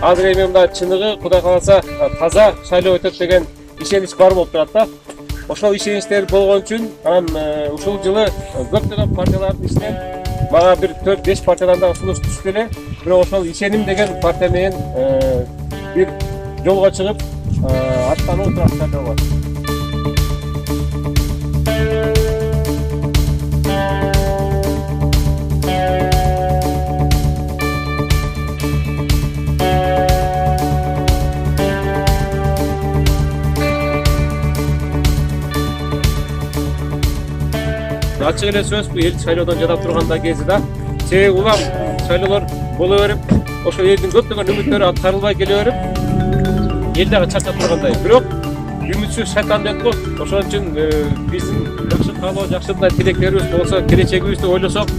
Азыр эми мында чыныгы Кудай кааласа таза шайлоо өтөт деген ишенич бар болуп турат да. Ошол ишеничтер болгон үчүн анан ушул жылы көптөгөн партиялардын ичинен мага бир 4-5 партиядан да сунуш түштү эле. Бирок ошол ишеним деген партия менен бир жолго чыгып аттануу турат бар. Ачык эле сөз, бул эл шайлоодон жадап турганда кези да. Себеби улам шайлоолор боло берип, ошол элдин көптөгөн үмүттөрү аткарылбай келе берип, эл дагы чарчап тургандай. Бирок үмүтсүз шайтан го. Ошон үчүн биздин жакшы каалоо, жакшы тилектерибиз болсо, келечегибизди ойлосок,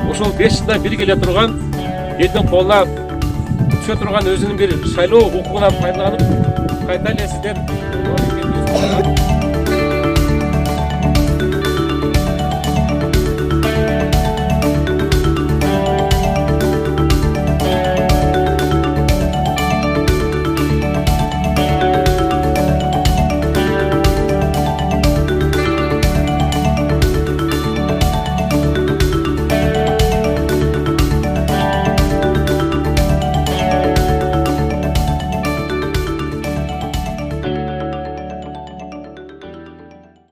ошол 5 жылда бир келе турган элдин колуна түшө турган өзүнүн бир шайлоо укугунан пайдаланып, кайта эле сиздер